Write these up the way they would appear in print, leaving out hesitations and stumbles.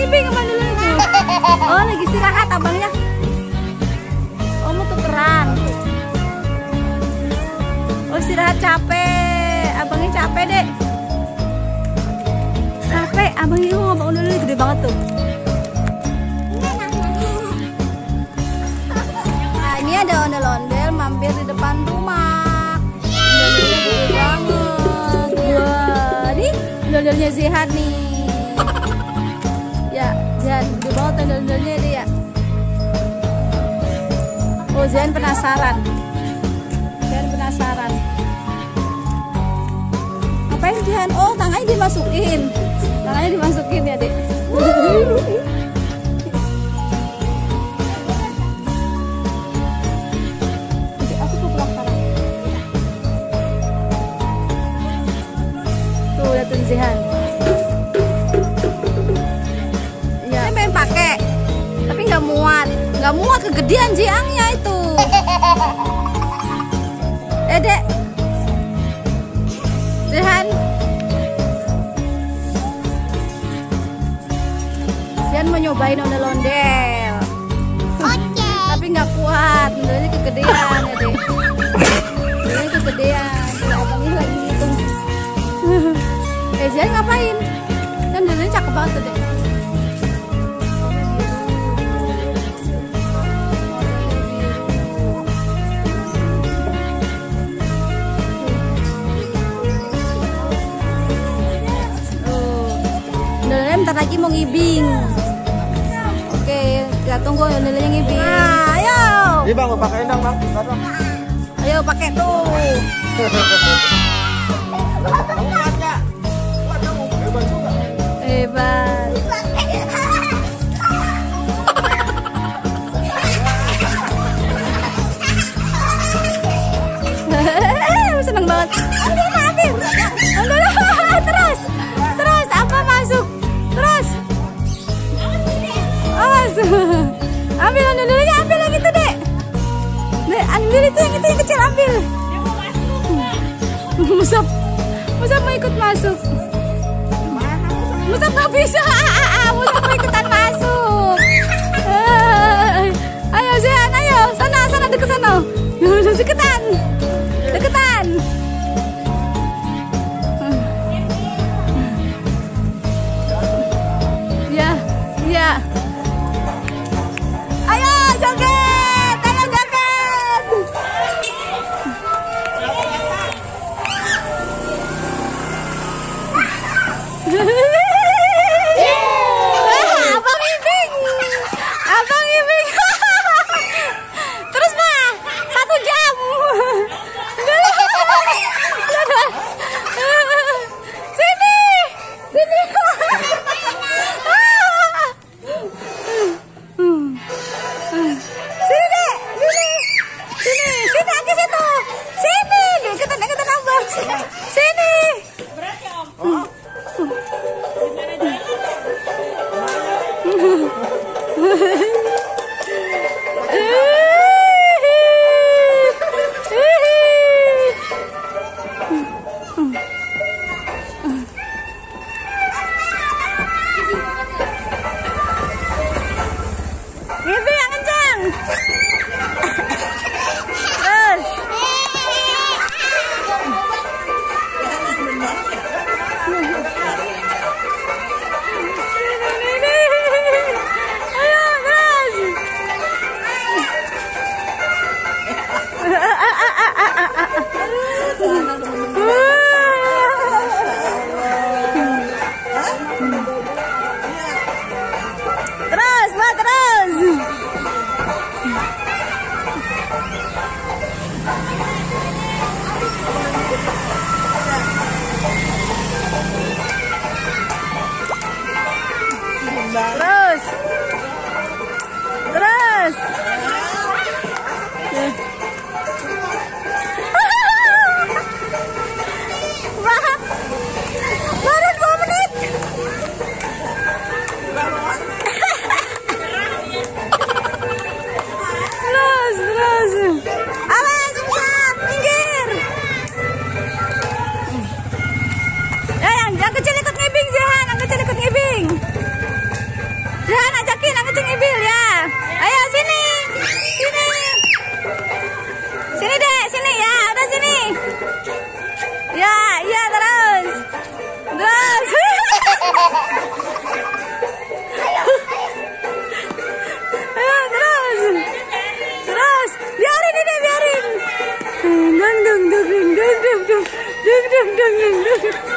ngibing sama dulu itu. Oh, lagi istirahat abangnya. Oh, mau tukeran. Oh, istirahat capek. Abangnya capek, Dek. Capek, abangnya ngomong dulu gede banget tuh. Nah, ini ada ondel-ondel mampir di depan rumah. Ondel-ondelnya gede banget. Wah, nih ondel-ondelnya Zihan nih. Ya, Zihan gede banget ondel-ondelnya dia ya. Oh, Zihan penasaran. Zihan penasaran. Ngapain Zihan? Oh, tangannya dimasukin. Tangannya dimasukin ya, Dek. Aku tuh pulang sekarang. Tuh, liatin Zihan. Ya, saya pengen pakai, tapi nggak muat. Nggak muat, kegedean jiangnya itu. Dek. Zihan. Zihan mau nyobain ondel-ondel. Oke. Tapi nggak kuat, ondelnya kegedean ya, Dek. Ondelnya kegedean. Kalau abangnya lagi ngitung. Zihan ngapain? Kan ondelnya cakep banget tuh, Dek. Bentar lagi mau ngibing. Oke, kita tunggu ondel-ondelnya ngibing. Nah, ayo. Ini Bang, mau pakai endang, Bang. Ayo pakai tuh. Hebat. Seneng banget. Ambil. Terus apa masuk? Terus. Awas. Ambil ondel-ondelnya, ambil yang itu, Dek. Dek, ambil itu yang kecil, ambil. Musab mau ikut masuk. Musab nggak bisa. Musab mau ikutan masuk. Ayo Zihan, ayo. Sana deket sana. Deketan. Ya. Ayo joget. Abang ibing. Terus mah 1 jam. Sini. Deketan abang. Sini. Ngibing yang kencang. Terus. Cing Ibil ya. Ayo sini. Sini. Sini Dek, sini ya. Udah sini. Ya, iya terus. Terus. Ayo terus. Terus. Biarin ini, biarin. Dung dung dung dung dung dung dung dung dung dung dung.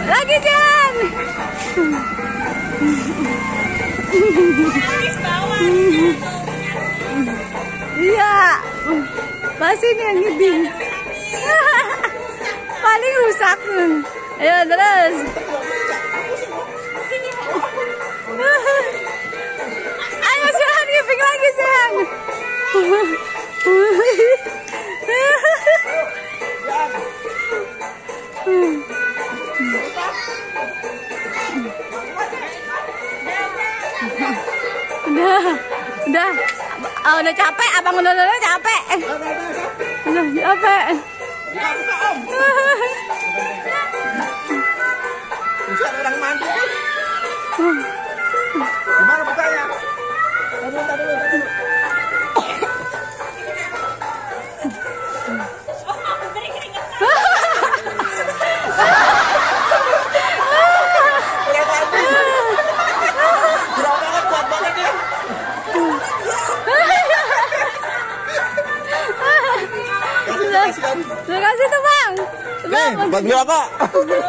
Lagi Jan. Iya, masih nih yang ngibing. Paling rusak. Ayo terus. Ayo Sehan, ngibing lagi Sehan. Udah capek, abang udah capek. Udah capek. Bisa orang mandi. Gimana bukanya? Tadi dulu. Terima kasih tuh Bang. Nih, bagi apa? Udah.